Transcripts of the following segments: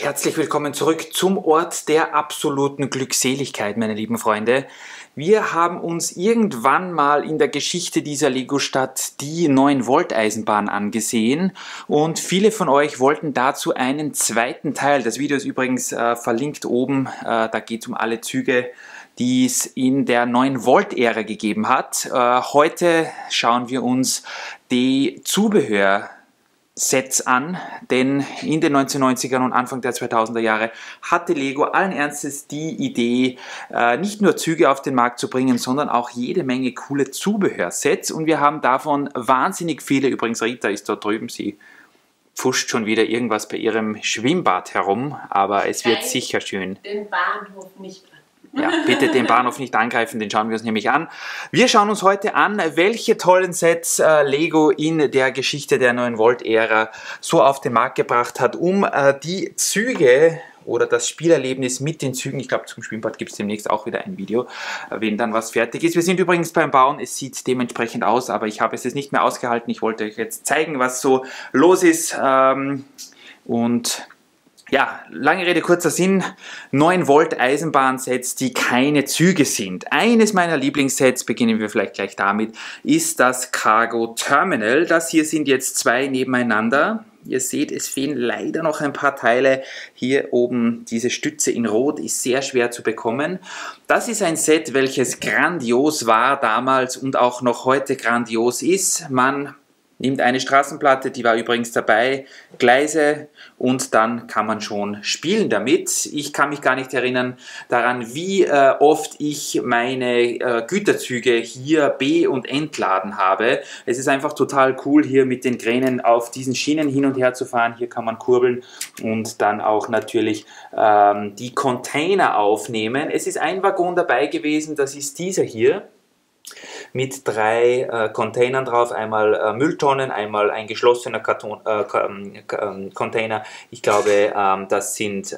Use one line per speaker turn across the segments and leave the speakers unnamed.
Herzlich willkommen zurück zum Ort der absoluten Glückseligkeit, meine lieben Freunde. Wir haben uns irgendwann mal in der Geschichte dieser Lego-Stadt die 9-Volt-Eisenbahn angesehen und viele von euch wollten dazu einen zweiten Teil. Das Video ist übrigens verlinkt oben, da geht es um alle Züge, die es in der 9-Volt-Ära gegeben hat. Heute schauen wir uns die Zubehör Sets an, denn in den 1990ern und Anfang der 2000er Jahre hatte Lego allen Ernstes die Idee, nicht nur Züge auf den Markt zu bringen, sondern auch jede Menge coole Zubehörsets, und wir haben davon wahnsinnig viele. Übrigens, Rita ist dort drüben, sie pfuscht schon wieder irgendwas bei ihrem Schwimmbad herum, aber es wird sicher schön.
Den Bahnhof nicht an.
Ja, bitte den Bahnhof nicht angreifen, den schauen wir uns nämlich an. Wir schauen uns heute an, welche tollen Sets Lego in der Geschichte der 9-Volt-Ära so auf den Markt gebracht hat, um die Züge oder das Spielerlebnis mit den Zügen, ich glaube zum Schwimmbad gibt es demnächst auch wieder ein Video, wenn dann was fertig ist. Wir sind übrigens beim Bauen, es sieht dementsprechend aus, aber ich habe es jetzt nicht mehr ausgehalten. Ich wollte euch jetzt zeigen, was so los ist und ja, lange Rede, kurzer Sinn, 9-Volt Eisenbahnsets, die keine Züge sind. Eines meiner Lieblingssets, beginnen wir vielleicht gleich damit, ist das Cargo Terminal. Das hier sind jetzt zwei nebeneinander. Ihr seht, es fehlen leider noch ein paar Teile. Hier oben diese Stütze in Rot ist sehr schwer zu bekommen. Das ist ein Set, welches grandios war damals und auch noch heute grandios ist. Man nimmt eine Straßenplatte, die war übrigens dabei, Gleise, und dann kann man schon spielen damit. Ich kann mich gar nicht erinnern daran, wie oft ich meine Güterzüge hier be- und entladen habe. Es ist einfach total cool, hier mit den Kränen auf diesen Schienen hin und her zu fahren. Hier kann man kurbeln und dann auch natürlich die Container aufnehmen. Es ist ein Waggon dabei gewesen, das ist dieser hier, mit drei Containern drauf, einmal Mülltonnen, einmal ein geschlossener Container. Ich glaube, das sind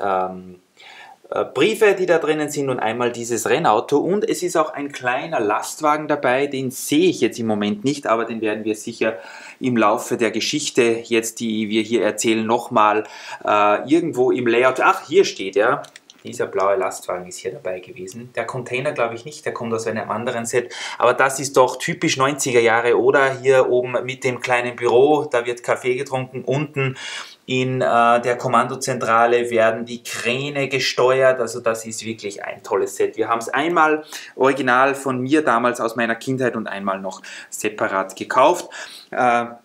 Briefe, die da drinnen sind, und einmal dieses Rennauto, und es ist auch ein kleiner Lastwagen dabei, den sehe ich jetzt im Moment nicht, aber den werden wir sicher im Laufe der Geschichte, jetzt die wir hier erzählen, nochmal irgendwo im Layout, ach, hier steht er. Dieser blaue Lastwagen ist hier dabei gewesen. Der Container glaube ich nicht, der kommt aus einem anderen Set. Aber das ist doch typisch 90er Jahre, oder? Hier oben mit dem kleinen Büro, da wird Kaffee getrunken. Unten in der Kommandozentrale werden die Kräne gesteuert. Also das ist wirklich ein tolles Set. Wir haben es einmal original von mir damals aus meiner Kindheit und einmal noch separat gekauft. Ja,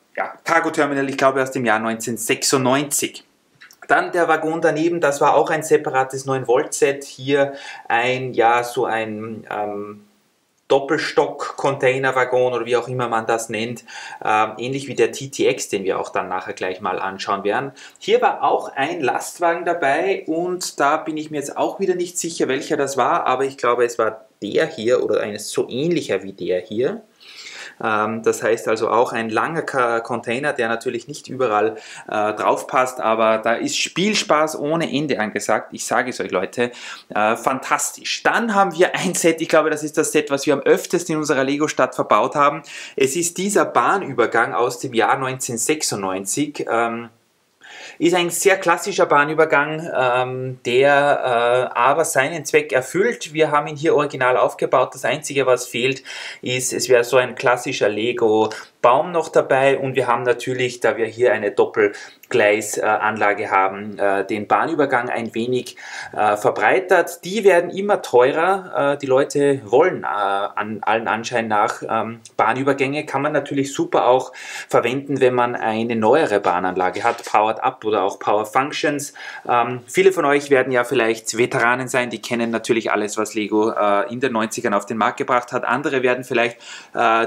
Cargo Terminal, ich glaube aus dem Jahr 1996. Dann der Waggon daneben, das war auch ein separates 9-Volt-Set. Hier ein, ja, so ein Doppelstock-Container-Waggon oder wie auch immer man das nennt. Ähnlich wie der TTX, den wir auch dann nachher gleich mal anschauen werden. Hier war auch ein Lastwagen dabei, und da bin ich mir jetzt auch wieder nicht sicher, welcher das war, aber ich glaube, es war der hier oder eines so ähnlicher wie der hier. Das heißt also auch ein langer Container, der natürlich nicht überall drauf passt, aber da ist Spielspaß ohne Ende angesagt. Ich sage es euch, Leute, fantastisch. Dann haben wir ein Set, ich glaube, das ist das Set, was wir am öftesten in unserer Lego-Stadt verbaut haben. Es ist dieser Bahnübergang aus dem Jahr 1996. Ist ein sehr klassischer Bahnübergang, der aber seinen Zweck erfüllt. Wir haben ihn hier original aufgebaut. Das Einzige, was fehlt, ist, es wäre so ein klassischer Lego-Baum noch dabei, und wir haben natürlich, da wir hier eine Doppelgleisanlage haben, den Bahnübergang ein wenig verbreitert. Die werden immer teurer. Die Leute wollen an allen Anschein nach Bahnübergänge. Kann man natürlich super auch verwenden, wenn man eine neuere Bahnanlage hat, Powered Up oder auch Power Functions. Viele von euch werden ja vielleicht Veteranen sein, die kennen natürlich alles, was Lego in den 90ern auf den Markt gebracht hat. Andere werden vielleicht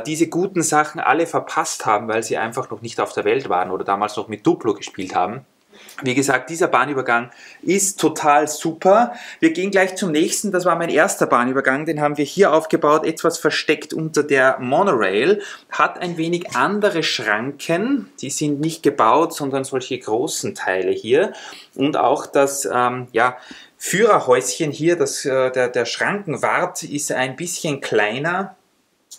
diese guten Sachen alle verpasst haben, weil sie einfach noch nicht auf der Welt waren oder damals noch mit Duplo gespielt haben. Wie gesagt, dieser Bahnübergang ist total super. Wir gehen gleich zum nächsten. Das war mein erster Bahnübergang. Den haben wir hier aufgebaut, etwas versteckt unter der Monorail. Hat ein wenig andere Schranken. Die sind nicht gebaut, sondern solche großen Teile hier. Und auch das ja, Führerhäuschen hier, der Schrankenwart ist ein bisschen kleiner.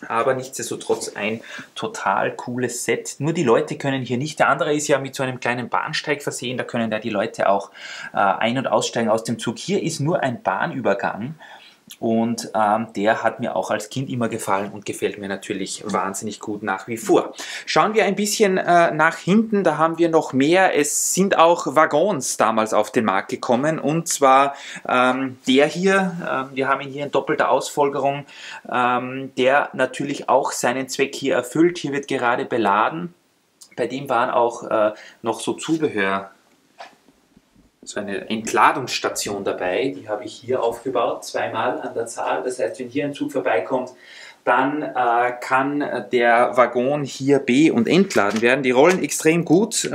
Aber nichtsdestotrotz ein total cooles Set. Nur die Leute können hier nicht. Der andere ist ja mit so einem kleinen Bahnsteig versehen. Da können da die Leute auch ein- und aussteigen aus dem Zug. Hier ist nur ein Bahnübergang. Und der hat mir auch als Kind immer gefallen und gefällt mir natürlich wahnsinnig gut nach wie vor. Schauen wir ein bisschen nach hinten, da haben wir noch mehr. Es sind auch Waggons damals auf den Markt gekommen, und zwar der hier, wir haben ihn hier in doppelter Ausfolgerung, der natürlich auch seinen Zweck hier erfüllt. Hier wird gerade beladen. Bei dem waren auch noch so Zubehör, so eine Entladungsstation dabei, die habe ich hier aufgebaut, zweimal an der Zahl. Das heißt, wenn hier ein Zug vorbeikommt, dann kann der Waggon hier be- und entladen werden. Die rollen extrem gut,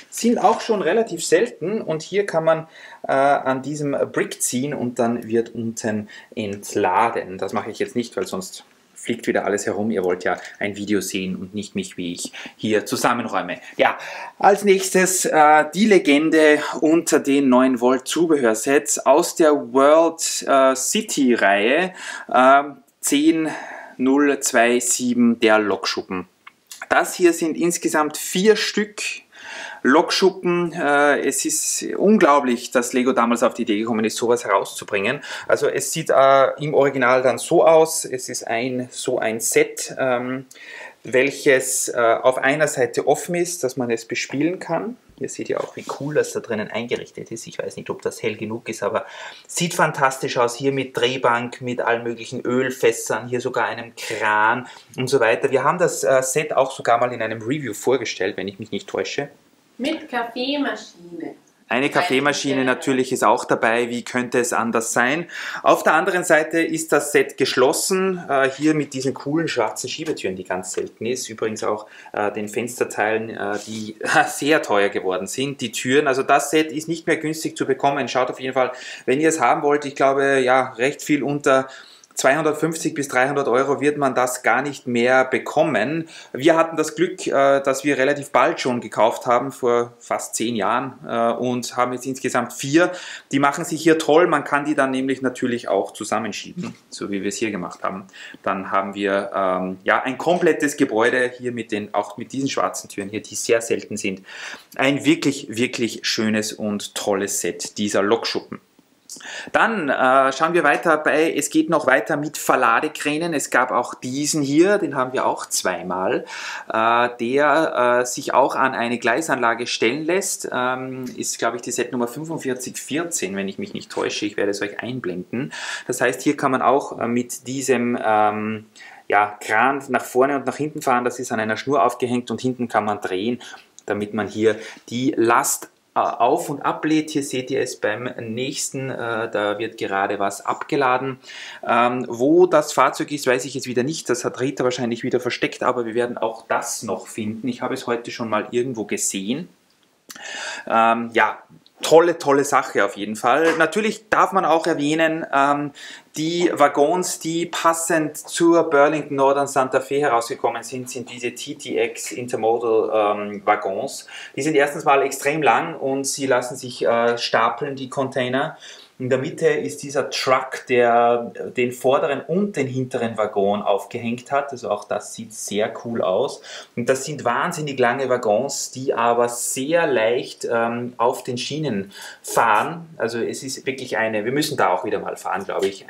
sind auch schon relativ selten, und hier kann man an diesem Brick ziehen und dann wird unten entladen. Das mache ich jetzt nicht, weil sonst fliegt wieder alles herum. Ihr wollt ja ein Video sehen und nicht mich, wie ich hier zusammenräume. Ja, als nächstes die Legende unter den 9 Volt Zubehörsets aus der World City Reihe 10027, der Lokschuppen. Das hier sind insgesamt 4 Stück Lokschuppen. Es ist unglaublich, dass Lego damals auf die Idee gekommen ist, sowas herauszubringen. Also es sieht im Original dann so aus. Es ist so ein Set, welches auf einer Seite offen ist, dass man es bespielen kann. Hier seht ihr auch, wie cool das da drinnen eingerichtet ist. Ich weiß nicht, ob das hell genug ist, aber sieht fantastisch aus. Hier mit Drehbank, mit allen möglichen Ölfässern, hier sogar einem Kran und so weiter. Wir haben das Set auch sogar mal in einem Review vorgestellt, wenn ich mich nicht täusche.
Mit Kaffeemaschine.
Eine Kaffeemaschine natürlich ist auch dabei, wie könnte es anders sein. Auf der anderen Seite ist das Set geschlossen, hier mit diesen coolen schwarzen Schiebetüren, die ganz selten ist. Übrigens auch den Fensterteilen, die sehr teuer geworden sind, die Türen. Also das Set ist nicht mehr günstig zu bekommen. Schaut auf jeden Fall, wenn ihr es haben wollt, ich glaube, ja, recht viel unter 250 bis 300 Euro wird man das gar nicht mehr bekommen. Wir hatten das Glück, dass wir relativ bald schon gekauft haben, vor fast 10 Jahren, und haben jetzt insgesamt 4. Die machen sich hier toll, man kann die dann nämlich natürlich auch zusammenschieben, so wie wir es hier gemacht haben. Dann haben wir ja ein komplettes Gebäude hier auch mit diesen schwarzen Türen hier, die sehr selten sind. Ein wirklich, wirklich schönes und tolles Set, dieser Lokschuppen. Dann schauen wir weiter es geht noch weiter mit Verladekränen. Es gab auch diesen hier, den haben wir auch zweimal, der sich auch an eine Gleisanlage stellen lässt. Ist, glaube ich, die Setnummer 4514, wenn ich mich nicht täusche. Ich werde es euch einblenden. Das heißt, hier kann man auch mit diesem ja, Kran nach vorne und nach hinten fahren. Das ist an einer Schnur aufgehängt und hinten kann man drehen, damit man hier die Last auf- und ablädt. Hier seht ihr es beim nächsten, da wird gerade was abgeladen. Wo das Fahrzeug ist, weiß ich jetzt wieder nicht. Das hat Rita wahrscheinlich wieder versteckt, aber wir werden auch das noch finden. Ich habe es heute schon mal irgendwo gesehen. Ja, tolle Sache auf jeden Fall. Natürlich darf man auch erwähnen, die Waggons, die passend zur Burlington Northern Santa Fe herausgekommen sind, sind diese TTX Intermodal Waggons. Die sind erstens mal extrem lang und sie lassen sich stapeln, die Container. In der Mitte ist dieser Truck, der den vorderen und den hinteren Waggon aufgehängt hat. Also auch das sieht sehr cool aus. Und das sind wahnsinnig lange Waggons, die aber sehr leicht auf den Schienen fahren. Also es ist wirklich wir müssen da auch wieder mal fahren, glaube ich,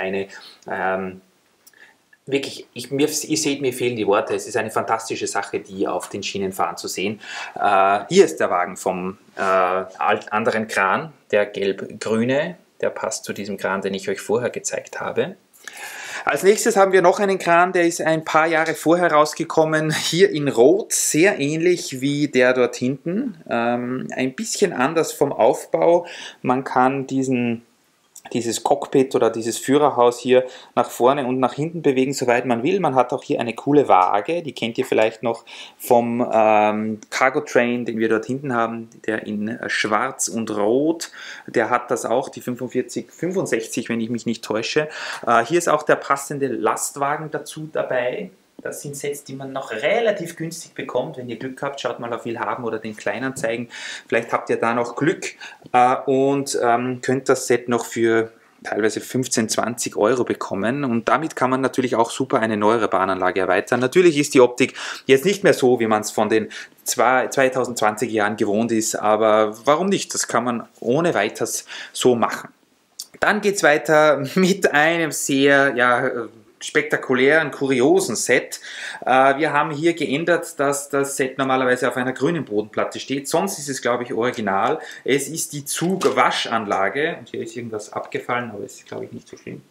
wirklich, ihr seht, mir fehlen die Worte. Es ist eine fantastische Sache, die auf den Schienen fahren zu sehen. Hier ist der Wagen vom anderen Kran, der gelb-grüne. Der passt zu diesem Kran, den ich euch vorher gezeigt habe. Als nächstes haben wir noch einen Kran, der ist ein paar Jahre vorher rausgekommen, hier in Rot, sehr ähnlich wie der dort hinten. Ein bisschen anders vom Aufbau. Man kann dieses Cockpit oder dieses Führerhaus hier nach vorne und nach hinten bewegen, soweit man will. Man hat auch hier eine coole Waage, die kennt ihr vielleicht noch vom Cargo Train, den wir dort hinten haben, der in schwarz und rot, der hat das auch, die 65, wenn ich mich nicht täusche. Hier ist auch der passende Lastwagen dazu dabei. Das sind Sets, die man noch relativ günstig bekommt. Wenn ihr Glück habt, schaut mal auf Willhaben oder den Kleinanzeigen. Vielleicht habt ihr da noch Glück und könnt das Set noch für teilweise 15, 20 Euro bekommen und damit kann man natürlich auch super eine neuere Bahnanlage erweitern. Natürlich ist die Optik jetzt nicht mehr so, wie man es von den 2020 Jahren gewohnt ist, aber warum nicht? Das kann man ohne weiteres so machen. Dann geht es weiter mit einem sehr, ja, spektakulären, kuriosen Set. Wir haben hier geändert, dass das Set normalerweise auf einer grünen Bodenplatte steht. Sonst ist es, glaube ich, original. Es ist die Zugwaschanlage. Und hier ist irgendwas abgefallen, aber es ist, glaube ich, nicht so schlimm.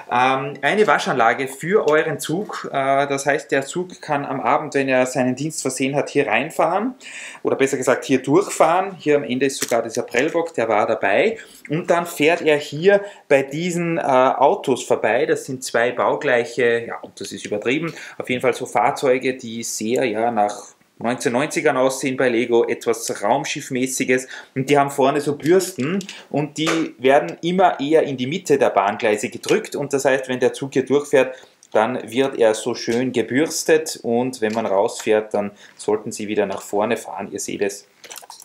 Eine Waschanlage für euren Zug. Das heißt, der Zug kann am Abend, wenn er seinen Dienst versehen hat, hier reinfahren. Oder besser gesagt, hier durchfahren. Hier am Ende ist sogar dieser Prellbock, der war dabei. Und dann fährt er hier bei diesen Autos vorbei. Das sind zwei baugleiche, ja, das ist übertrieben, auf jeden Fall so Fahrzeuge, die sehr, ja, nach 1990ern aussehen bei Lego, etwas Raumschiffmäßiges, und die haben vorne so Bürsten und die werden immer eher in die Mitte der Bahngleise gedrückt, und das heißt, wenn der Zug hier durchfährt, dann wird er so schön gebürstet, und wenn man rausfährt, dann sollten sie wieder nach vorne fahren. Ihr seht es.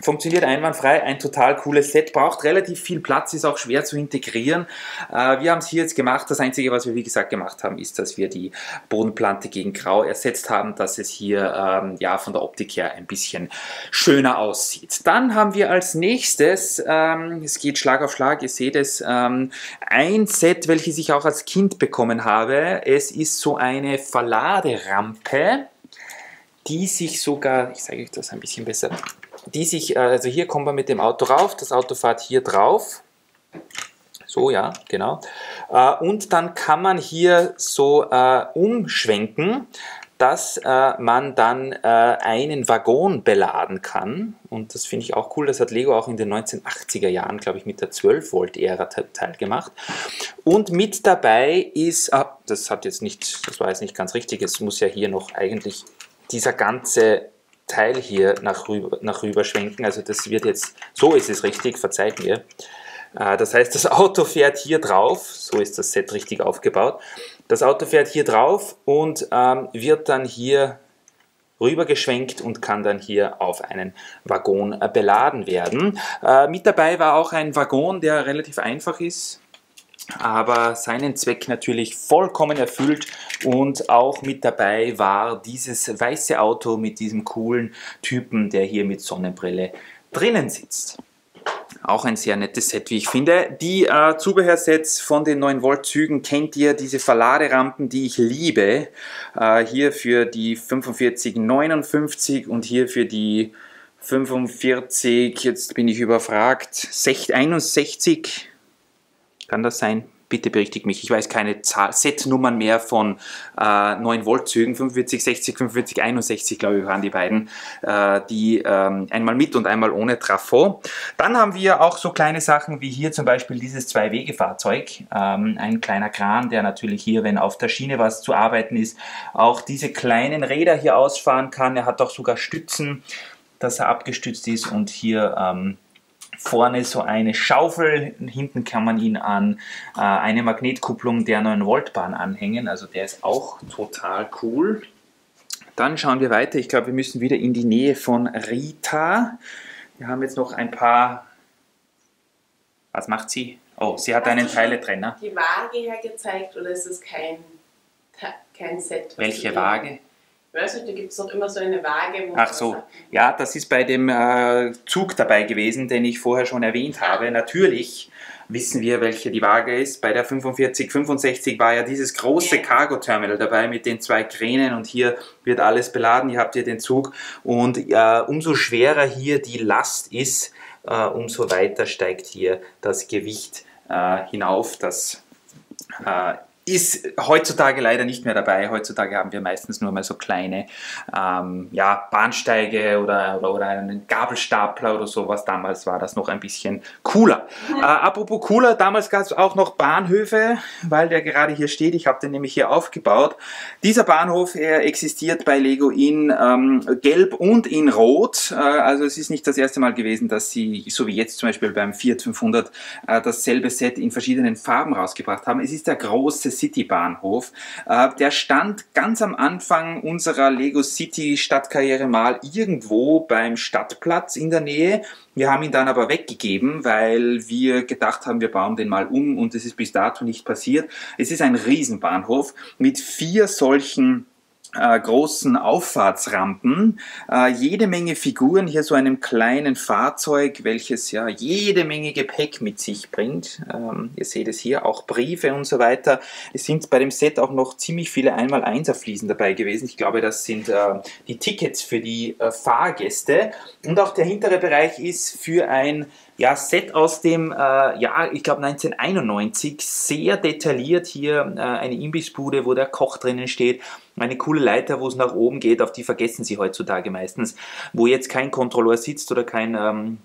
Funktioniert einwandfrei, ein total cooles Set, braucht relativ viel Platz, ist auch schwer zu integrieren. Wir haben es hier jetzt gemacht, das Einzige, was wir wie gesagt gemacht haben, ist, dass wir die Bodenplatte gegen Grau ersetzt haben, dass es hier ja, von der Optik her ein bisschen schöner aussieht. Dann haben wir als nächstes, es geht Schlag auf Schlag, ihr seht es, ein Set, welches ich auch als Kind bekommen habe. Es ist so eine Verladerampe, die sich sogar, ich zeige euch das ein bisschen besser, die sich, also hier kommt man mit dem Auto rauf, das Auto fährt hier drauf, so, ja, genau, und dann kann man hier so umschwenken, dass man dann einen Waggon beladen kann, und das finde ich auch cool. Das hat Lego auch in den 1980er Jahren, glaube ich, mit der 12-Volt-Ära teilgemacht. Und mit dabei ist, das war jetzt nicht ganz richtig, es muss ja hier noch eigentlich dieser ganze Teil hier nach rüber schwenken, also das wird jetzt, so ist es richtig, verzeiht mir. Das heißt, das Auto fährt hier drauf, so ist das Set richtig aufgebaut. Das Auto fährt hier drauf und wird dann hier rüber geschwenkt und kann dann hier auf einen Waggon beladen werden. Mit dabei war auch ein Waggon, der relativ einfach ist, aber seinen Zweck natürlich vollkommen erfüllt, und auch mit dabei war dieses weiße Auto mit diesem coolen Typen, der hier mit Sonnenbrille drinnen sitzt. Auch ein sehr nettes Set, wie ich finde. Die Zubehörsets von den 9-Volt-Zügen kennt ihr, diese Verladerampen, die ich liebe. Hier für die 4559 und hier für die 45, jetzt bin ich überfragt, 61. Kann das sein? Bitte berichtigt mich. Ich weiß keine Setnummern mehr von 9-Volt-Zügen. 45, 60, 45, 61, glaube ich, waren die beiden. Die einmal mit und einmal ohne Trafo. Dann haben wir auch so kleine Sachen wie hier zum Beispiel dieses Zwei-Wege-Fahrzeug. Ein kleiner Kran, der natürlich hier, wenn auf der Schiene was zu arbeiten ist, auch diese kleinen Räder hier ausfahren kann. Er hat auch sogar Stützen, dass er abgestützt ist, und hier vorne so eine Schaufel, hinten kann man ihn an eine Magnetkupplung der 9-Volt-Bahn anhängen, also der ist auch total cool. Dann schauen wir weiter, ich glaube, wir müssen wieder in die Nähe von Rita. Wir haben jetzt noch ein paar, was macht sie? Oh, sie hat einen Teiletrenner.
Die Waage hergezeigt, oder ist es kein Set?
Welche Waage?
Weißt du, da gibt es doch immer so eine Waage. Wo
Ach so, ja, das ist bei dem Zug dabei gewesen, den ich vorher schon erwähnt habe. Natürlich wissen wir, welche die Waage ist. Bei der 4565 war ja dieses große Cargo-Terminal dabei mit den zwei Kränen, und hier wird alles beladen. Hier habt ihr den Zug, und umso schwerer hier die Last ist, umso weiter steigt hier das Gewicht hinauf. Das ist heutzutage leider nicht mehr dabei. Heutzutage haben wir meistens nur mal so kleine ja, Bahnsteige oder einen Gabelstapler oder sowas. Damals war das noch ein bisschen cooler. Apropos cooler, damals gab es auch noch Bahnhöfe, weil der gerade hier steht. Ich habe den nämlich hier aufgebaut. Dieser Bahnhof, er existiert bei Lego in Gelb und in Rot. Also es ist nicht das erste Mal gewesen, dass sie, so wie jetzt zum Beispiel beim Fiat 500, dasselbe Set in verschiedenen Farben rausgebracht haben. Es ist der große City Bahnhof. Der stand ganz am Anfang unserer Lego City Stadtkarriere mal irgendwo beim Stadtplatz in der Nähe. Wir haben ihn dann aber weggegeben, weil wir gedacht haben, wir bauen den mal um und es ist bis dato nicht passiert. Es ist ein Riesenbahnhof mit 4 solchen großen Auffahrtsrampen, jede Menge Figuren, hier so einem kleinen Fahrzeug, welches ja jede Menge Gepäck mit sich bringt. Ihr seht es hier, auch Briefe und so weiter. Es sind bei dem Set auch noch ziemlich viele 1x1er-Fliesen dabei gewesen. Ich glaube, das sind die Tickets für die Fahrgäste. Und auch der hintere Bereich ist für ein Set aus dem Jahr, ich glaube 1991, sehr detailliert. Hier eine Imbissbude, wo der Koch drinnen steht, eine coole Leiter, wo es nach oben geht, auf die vergessen Sie heutzutage meistens, wo jetzt kein Kontrolleur sitzt oder kein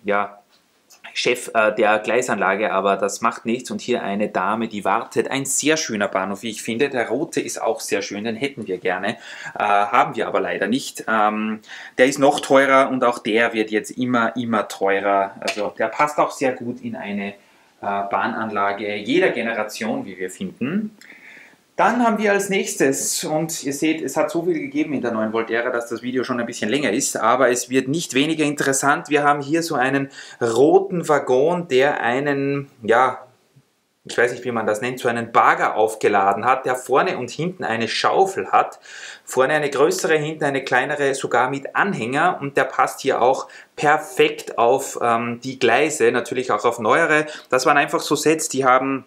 Chef der Gleisanlage, aber das macht nichts. Und hier eine Dame, die wartet. Ein sehr schöner Bahnhof, wie ich finde. Der rote ist auch sehr schön, den hätten wir gerne, haben wir aber leider nicht. Der ist noch teurer und auch der wird jetzt immer teurer. Also der passt auch sehr gut in eine Bahnanlage jeder Generation, wie wir finden. Dann haben wir als nächstes, und ihr seht, es hat so viel gegeben in der neuen Volterra, dass das Video schon ein bisschen länger ist, aber es wird nicht weniger interessant. Wir haben hier so einen roten Waggon, der einen, ich weiß nicht, wie man das nennt, so einen Bagger aufgeladen hat, der vorne und hinten eine Schaufel hat. Vorne eine größere, hinten eine kleinere, sogar mit Anhänger, und der passt hier auch perfekt auf die Gleise, natürlich auch auf neuere. Das waren einfach so Sets, die haben...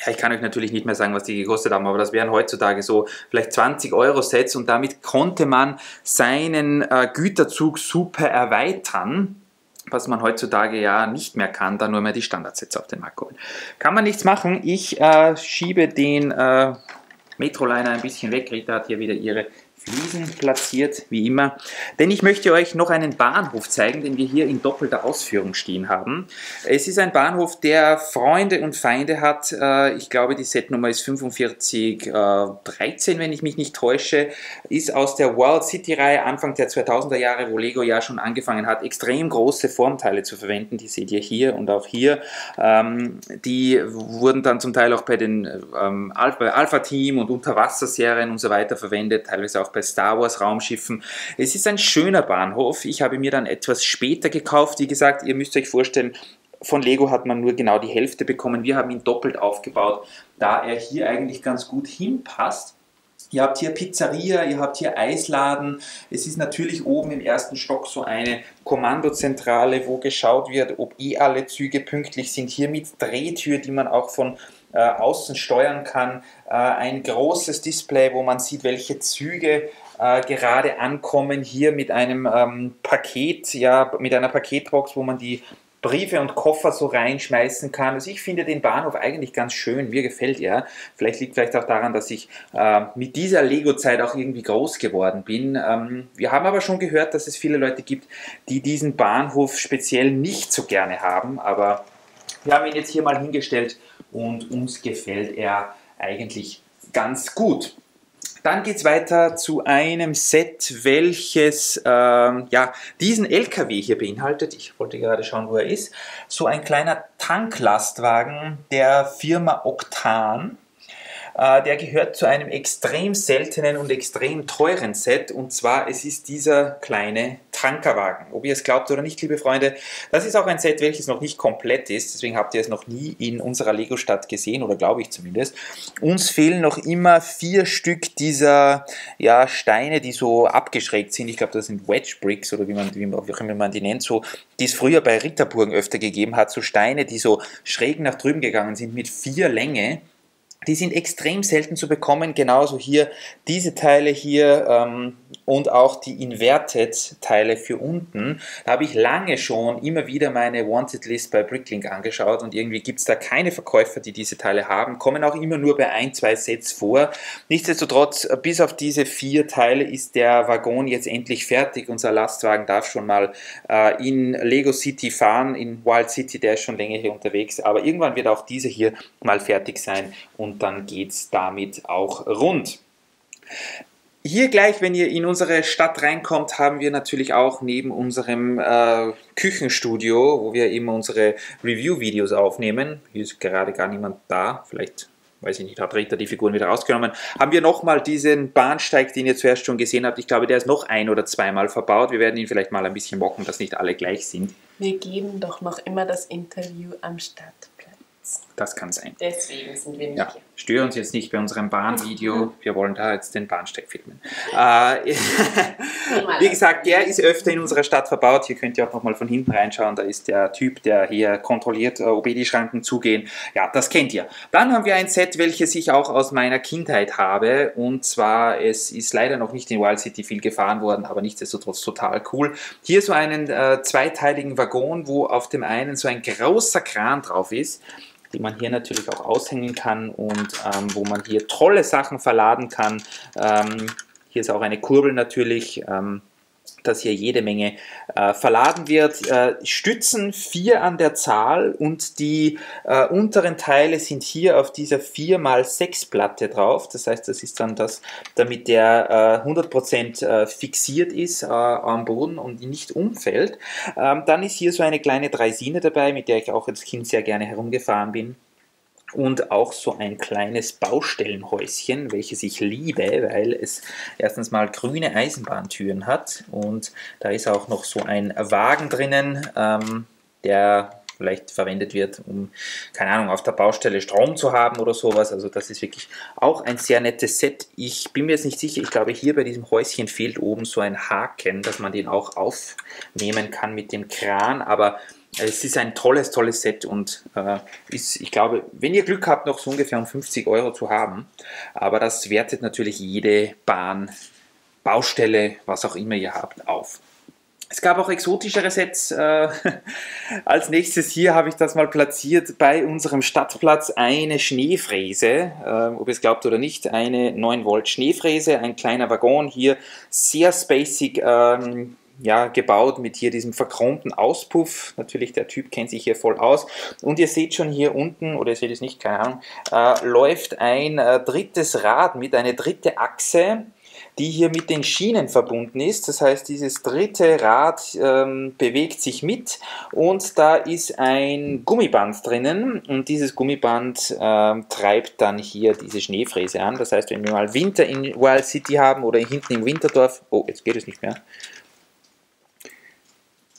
Ja, ich kann euch natürlich nicht mehr sagen, was die gekostet haben, aber das wären heutzutage so vielleicht 20 Euro Sets, und damit konnte man seinen Güterzug super erweitern, was man heutzutage ja nicht mehr kann, da nur mehr die Standardsets auf den Markt holen. Kann man nichts machen. Ich schiebe den Metroliner ein bisschen weg. Rita hat hier wieder ihre Fliesen platziert, wie immer. Denn ich möchte euch noch einen Bahnhof zeigen, den wir hier in doppelter Ausführung stehen haben. Es ist ein Bahnhof, der Freunde und Feinde hat. Ich glaube, die Setnummer ist 4513, wenn ich mich nicht täusche. Ist aus der World City Reihe Anfang der 2000er Jahre, wo Lego ja schon angefangen hat, extrem große Formteile zu verwenden. Die seht ihr hier und auch hier. Die wurden dann zum Teil auch bei den Alpha Team und Unterwasserserien und so weiter verwendet, teilweise auch bei Star Wars Raumschiffen. Es ist ein schöner Bahnhof. Ich habe mir dann etwas später gekauft. Wie gesagt, ihr müsst euch vorstellen, von Lego hat man nur genau die Hälfte bekommen. Wir haben ihn doppelt aufgebaut, da er hier eigentlich ganz gut hinpasst. Ihr habt hier Pizzeria, ihr habt hier Eisladen. Es ist natürlich oben im ersten Stock so eine Kommandozentrale, wo geschaut wird, ob alle Züge pünktlich sind. Hier mit Drehtür, die man auch von außen steuern kann. Ein großes Display, wo man sieht, welche Züge gerade ankommen. Hier mit einem Paket, mit einer Paketbox, wo man die Briefe und Koffer so reinschmeißen kann. Also ich finde den Bahnhof eigentlich ganz schön, mir gefällt er. Liegt auch daran, dass ich mit dieser Lego-Zeit auch irgendwie groß geworden bin. Wir haben aber schon gehört, dass es viele Leute gibt, die diesen Bahnhof speziell nicht so gerne haben, aber wir haben ihn jetzt hier mal hingestellt und uns gefällt er eigentlich ganz gut. Dann geht es weiter zu einem Set, welches diesen LKW hier beinhaltet. Ich wollte gerade schauen, wo er ist. So ein kleiner Tanklastwagen der Firma Oktan. Der gehört zu einem extrem seltenen und extrem teuren Set, und zwar es ist dieser kleine Tankerwagen. Ob ihr es glaubt oder nicht, liebe Freunde, das ist auch ein Set, welches noch nicht komplett ist, deswegen habt ihr es noch nie in unserer Lego-Stadt gesehen, oder glaube ich zumindest. Uns fehlen noch immer 4 Stück dieser Steine, die so abgeschrägt sind. Ich glaube, das sind Wedge Bricks, oder wie auch immer man die nennt, so, die es früher bei Ritterburgen öfter gegeben hat, so Steine, die so schräg nach drüben gegangen sind mit 4 Länge. Die sind extrem selten zu bekommen, genauso hier diese Teile hier und auch die Inverted-Teile für unten. Da habe ich lange schon immer wieder meine Wanted-List bei Bricklink angeschaut, und irgendwie gibt es da keine Verkäufer, die diese Teile haben. Kommen auch immer nur bei 1-2 Sets vor. Nichtsdestotrotz, bis auf diese 4 Teile ist der Waggon jetzt endlich fertig. Unser Lastwagen darf schon mal in Lego City fahren, in Wild City, der ist schon länger hier unterwegs. Aber irgendwann wird auch dieser hier mal fertig sein, und dann geht es damit auch rund. Hier gleich, wenn ihr in unsere Stadt reinkommt, haben wir natürlich auch neben unserem Küchenstudio, wo wir immer unsere Review-Videos aufnehmen. Hier ist gerade gar niemand da, vielleicht weiß ich nicht, hat Rita die Figuren wieder rausgenommen, haben wir nochmal diesen Bahnsteig, den ihr zuerst schon gesehen habt. Ich glaube, der ist noch ein- oder zweimal verbaut. Wir werden ihn vielleicht mal ein bisschen mocken, dass nicht alle gleich sind.
Wir geben doch noch immer das Interview am Startplatz.
Das kann sein.
Deswegen sind wir nicht
Ja,
hier.
störe uns jetzt nicht bei unserem Bahnvideo. Wir wollen da jetzt den Bahnsteig filmen. Wie gesagt, der ist öfter in unserer Stadt verbaut. Hier könnt ihr auch nochmal von hinten reinschauen. Da ist der Typ, der hier kontrolliert, ob die Schranken zugehen. Ja, das kennt ihr. Dann haben wir ein Set, welches ich auch aus meiner Kindheit habe. Und zwar, es ist leider noch nicht in Wild City viel gefahren worden, aber nichtsdestotrotz total cool. Hier so einen zweiteiligen Waggon, wo auf dem einen so ein großer Kran drauf ist, die man hier natürlich auch aushängen kann und wo man hier tolle Sachen verladen kann. Hier ist auch eine Kurbel natürlich, dass hier jede Menge verladen wird. Stützen 4 an der Zahl und die unteren Teile sind hier auf dieser 4x6 Platte drauf. Das heißt, das ist dann das, damit der 100% fixiert ist am Boden und nicht umfällt. Dann ist hier so eine kleine Draisine dabei, mit der ich auch als Kind sehr gerne herumgefahren bin. Und auch so ein kleines Baustellenhäuschen, welches ich liebe, weil es erstens mal grüne Eisenbahntüren hat und da ist auch noch so ein Wagen drinnen, der vielleicht verwendet wird, um, keine Ahnung, auf der Baustelle Strom zu haben oder sowas. Also das ist wirklich auch ein sehr nettes Set. Ich bin mir jetzt nicht sicher, ich glaube hier bei diesem Häuschen fehlt oben so ein Haken, dass man den auch aufnehmen kann mit dem Kran, aber es ist ein tolles Set und ist, ich glaube, wenn ihr Glück habt, noch so ungefähr um 50 € zu haben. Aber das wertet natürlich jede Bahn, Baustelle, was auch immer ihr habt, auf. Es gab auch exotischere Sets. Als nächstes hier habe ich das mal platziert bei unserem Stadtplatz, eine Schneefräse, ob ihr es glaubt oder nicht, eine 9 Volt Schneefräse, ein kleiner Waggon hier, sehr spacig, ja, gebaut mit hier diesem verchromten Auspuff. Natürlich, der Typ kennt sich hier voll aus. Und ihr seht schon hier unten, oder ihr seht es nicht, keine Ahnung, läuft ein drittes Rad mit, eine dritte Achse, die hier mit den Schienen verbunden ist. Das heißt, dieses dritte Rad bewegt sich mit und da ist ein Gummiband drinnen und dieses Gummiband treibt dann hier diese Schneefräse an. Das heißt, wenn wir mal Winter in Wild City haben oder hinten im Winterdorf, oh, jetzt geht es nicht mehr.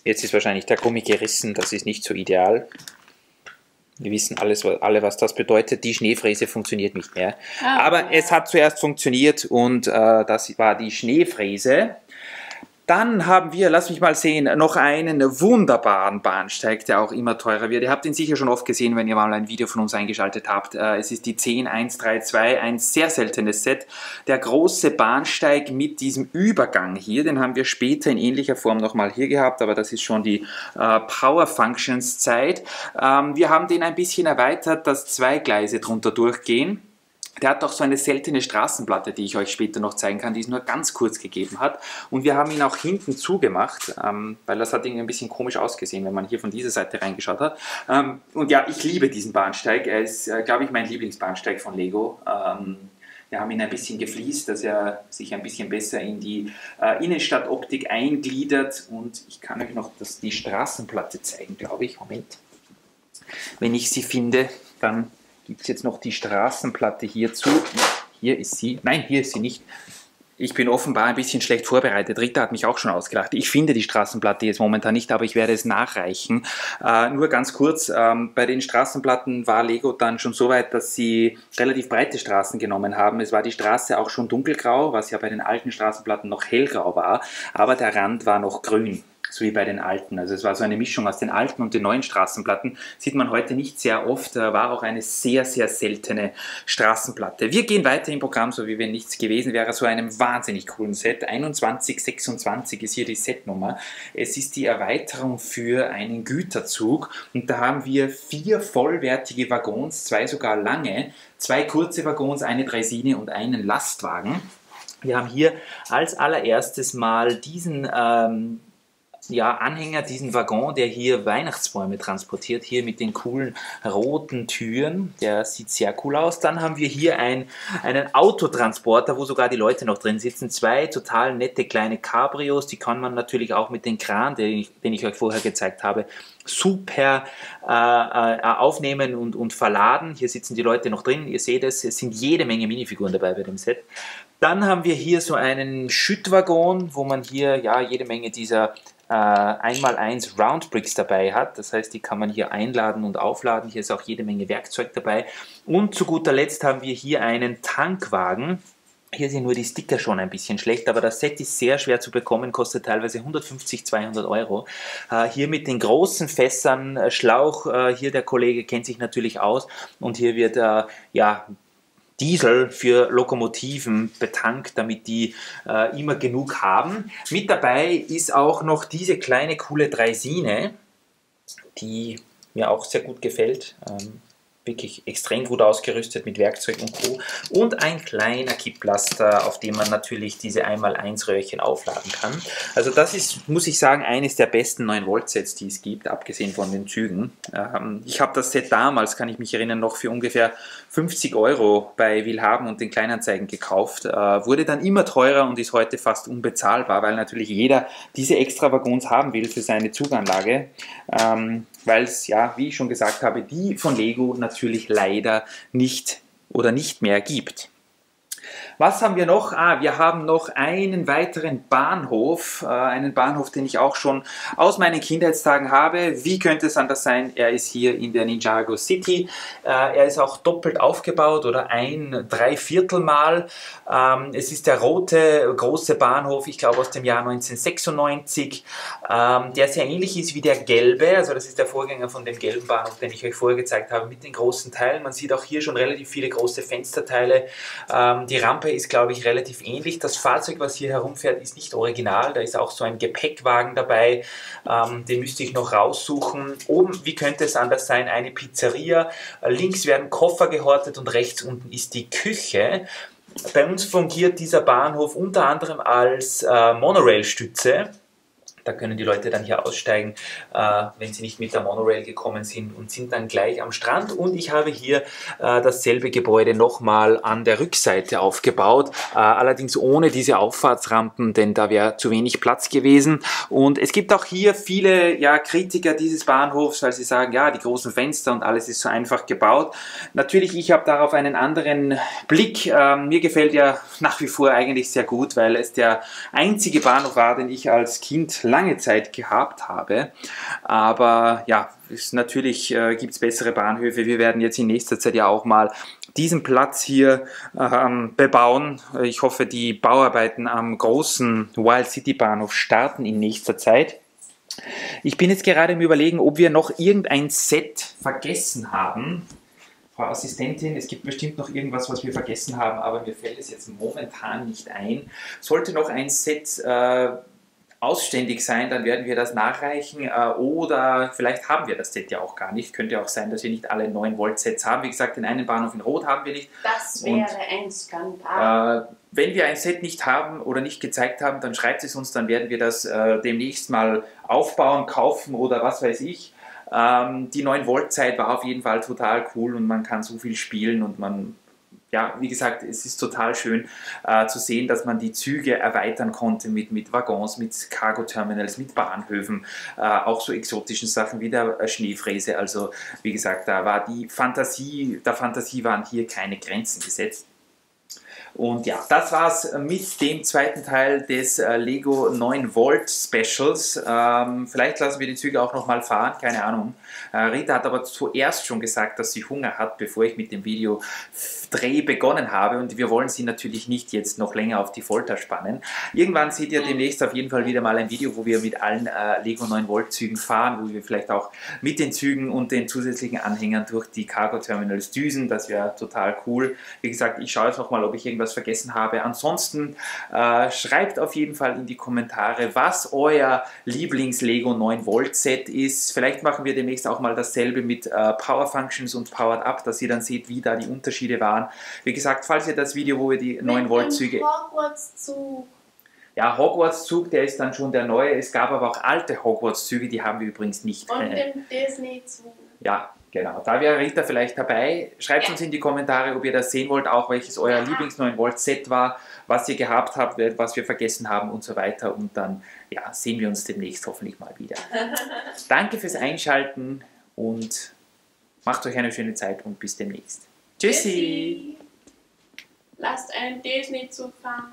Jetzt ist wahrscheinlich der Gummi gerissen, das ist nicht so ideal. Wir wissen alle, was das bedeutet. Die Schneefräse funktioniert nicht mehr. Aber es hat zuerst funktioniert und das war die Schneefräse. Dann haben wir, lass mich mal sehen, noch einen wunderbaren Bahnsteig, der auch immer teurer wird. Ihr habt ihn sicher schon oft gesehen, wenn ihr mal ein Video von uns eingeschaltet habt. Es ist die 10132, ein sehr seltenes Set. Der große Bahnsteig mit diesem Übergang hier, den haben wir später in ähnlicher Form nochmal hier gehabt, aber das ist schon die Power Functions Zeit. Wir haben den ein bisschen erweitert, dass 2 Gleise drunter durchgehen. Der hat auch so eine seltene Straßenplatte, die ich euch später noch zeigen kann, die es nur ganz kurz gegeben hat. Und wir haben ihn auch hinten zugemacht, weil das hat irgendwie ein bisschen komisch ausgesehen, wenn man hier von dieser Seite reingeschaut hat. Und ja, ich liebe diesen Bahnsteig. Er ist, glaube ich, mein Lieblingsbahnsteig von Lego. Wir haben ihn ein bisschen gefliest, dass er sich ein bisschen besser in die Innenstadtoptik eingliedert. Und ich kann euch noch die Straßenplatte zeigen, glaube ich. Moment. Wenn ich sie finde, dann gibt es jetzt noch die Straßenplatte hierzu. Hier ist sie. Nein, hier ist sie nicht. Ich bin offenbar ein bisschen schlecht vorbereitet. Rita hat mich auch schon ausgelacht. Ich finde die Straßenplatte jetzt momentan nicht, aber ich werde es nachreichen. Nur ganz kurz, bei den Straßenplatten war Lego dann schon so weit, dass sie relativ breite Straßen genommen haben. Es war die Straße auch schon dunkelgrau, was ja bei den alten Straßenplatten noch hellgrau war, aber der Rand war noch grün. So wie bei den alten. Also es war so eine Mischung aus den alten und den neuen Straßenplatten. Sieht man heute nicht sehr oft, war auch eine sehr, sehr seltene Straßenplatte. Wir gehen weiter im Programm, so wie wenn nichts gewesen wäre, so einem wahnsinnig coolen Set. 2126 ist hier die Setnummer. Es ist die Erweiterung für einen Güterzug und da haben wir 4 vollwertige Waggons, 2 sogar lange, 2 kurze Waggons, eine Draisine und einen Lastwagen. Wir haben hier als allererstes mal diesen ja, Anhänger, diesen Waggon, der hier Weihnachtsbäume transportiert, hier mit den coolen roten Türen. Der sieht sehr cool aus. Dann haben wir hier einen Autotransporter, wo sogar die Leute noch drin sitzen. Zwei total nette kleine Cabrios, die kann man natürlich auch mit dem Kran, den ich euch vorher gezeigt habe, super aufnehmen und verladen. Hier sitzen die Leute noch drin, ihr seht es sind jede Menge Minifiguren dabei bei dem Set. Dann haben wir hier so einen Schüttwaggon, wo man hier ja jede Menge dieser 1x1 Roundbricks dabei hat. Das heißt, die kann man hier einladen und aufladen. Hier ist auch jede Menge Werkzeug dabei. Und zu guter Letzt haben wir hier einen Tankwagen. Hier sind nur die Sticker schon ein bisschen schlecht, aber das Set ist sehr schwer zu bekommen, kostet teilweise 150, 200 Euro. Hier mit den großen Fässern, Schlauch, hier der Kollege kennt sich natürlich aus und hier wird ja Diesel für Lokomotiven betankt, damit die immer genug haben. Mit dabei ist auch noch diese kleine coole Draisine, die mir auch sehr gut gefällt. Wirklich extrem gut ausgerüstet mit Werkzeug und Co. Und ein kleiner Kipplaster, auf dem man natürlich diese 1x1 Röhrchen aufladen kann. Also das ist, muss ich sagen, eines der besten 9-Volt-Sets, die es gibt, abgesehen von den Zügen. Ich habe das Set damals, kann ich mich erinnern, noch für ungefähr 50 Euro bei Willhaben und den Kleinanzeigen gekauft. Wurde dann immer teurer und ist heute fast unbezahlbar, weil natürlich jeder diese extra Waggons haben will für seine Zuganlage. Weil es, ja, wie ich schon gesagt habe, die von Lego natürlich leider nicht oder nicht mehr gibt. Was haben wir noch? Wir haben noch einen weiteren Bahnhof, den ich auch schon aus meinen Kindheitstagen habe. Wie könnte es anders sein? Er ist hier in der Ninjago City. Er ist auch doppelt aufgebaut oder ein Dreiviertelmal. Es ist der rote große Bahnhof, ich glaube aus dem Jahr 1996, der sehr ähnlich ist wie der gelbe. Also das ist der Vorgänger von dem gelben Bahnhof, den ich euch vorher gezeigt habe, mit den großen Teilen. Man sieht auch hier schon relativ viele große Fensterteile. Die Rampe ist, glaube ich, relativ ähnlich. Das Fahrzeug, was hier herumfährt, ist nicht original. Da ist auch so ein Gepäckwagen dabei. Den müsste ich noch raussuchen. Oben, wie könnte es anders sein, eine Pizzeria. Links werden Koffer gehortet und rechts unten ist die Küche. Bei uns fungiert dieser Bahnhof unter anderem als Monorail-Stütze. Da können die Leute dann hier aussteigen, wenn sie nicht mit der Monorail gekommen sind und sind dann gleich am Strand. Und ich habe hier dasselbe Gebäude nochmal an der Rückseite aufgebaut, allerdings ohne diese Auffahrtsrampen, denn da wäre zu wenig Platz gewesen. Und es gibt auch hier viele Kritiker dieses Bahnhofs, weil sie sagen, ja, die großen Fenster und alles ist so einfach gebaut. Natürlich, ich habe darauf einen anderen Blick. Mir gefällt er nach wie vor eigentlich sehr gut, weil es der einzige Bahnhof war, den ich als Kind lange Zeit gehabt habe, aber ja, natürlich gibt es bessere Bahnhöfe. Wir werden jetzt in nächster Zeit ja auch mal diesen Platz hier bebauen. Ich hoffe, die Bauarbeiten am großen Wild City Bahnhof starten in nächster Zeit. Ich bin jetzt gerade im Überlegen, ob wir noch irgendein Set vergessen haben. Frau Assistentin, es gibt bestimmt noch irgendwas, was wir vergessen haben, aber mir fällt es jetzt momentan nicht ein. Sollte noch ein Set ausständig sein, dann werden wir das nachreichen oder vielleicht haben wir das Set ja auch gar nicht. Könnte auch sein, dass wir nicht alle 9-Volt-Sets haben. Wie gesagt, den einen Bahnhof in Rot haben wir nicht.
Das wäre ein Skandal.
Wenn wir ein Set nicht haben oder nicht gezeigt haben, dann schreibt es uns, dann werden wir das demnächst mal aufbauen, kaufen oder was weiß ich. Die 9-Volt-Zeit war auf jeden Fall total cool und man kann so viel spielen und man... Ja, wie gesagt, es ist total schön zu sehen, dass man die Züge erweitern konnte mit Waggons, mit Cargo-Terminals, mit Bahnhöfen, auch so exotischen Sachen wie der Schneefräse. Also wie gesagt, da war der Fantasie waren hier keine Grenzen gesetzt. Und ja, das war's mit dem zweiten Teil des Lego 9-Volt Specials. Vielleicht lassen wir die Züge auch nochmal fahren, keine Ahnung. Rita hat aber zuerst schon gesagt, dass sie Hunger hat, bevor ich mit dem Videodreh begonnen habe. Und wir wollen sie natürlich nicht jetzt noch länger auf die Folter spannen. Irgendwann seht ihr demnächst auf jeden Fall wieder mal ein Video, wo wir mit allen Lego 9-Volt Zügen fahren, wo wir vielleicht auch mit den Zügen und den zusätzlichen Anhängern durch die Cargo Terminals düsen. Das wäre total cool. Wie gesagt, ich schaue jetzt nochmal, ob ich irgendwas vergessen habe. Ansonsten schreibt auf jeden Fall in die Kommentare, was euer Lieblings-Lego 9-Volt Set ist. Vielleicht machen wir demnächst auch mal dasselbe mit Power Functions und Powered Up, dass ihr dann seht, wie da die Unterschiede waren. Wie gesagt, falls ihr das Video, wo wir die 9-Volt Züge... Ja, Hogwarts-Zug, der ist dann schon der neue. Es gab aber auch alte Hogwarts-Züge, die haben wir übrigens nicht.
Und den Disney-Zug.
Ja, genau. Da wäre Rita vielleicht dabei. Schreibt uns in die Kommentare, ob ihr das sehen wollt, auch welches euer Lieblings 9-Volt-Set war, was ihr gehabt habt, was wir vergessen haben und so weiter. Und dann ja, sehen wir uns demnächst hoffentlich mal wieder. Danke fürs Einschalten und macht euch eine schöne Zeit und bis demnächst. Tschüssi!
Lasst einen Disney-Zug fahren.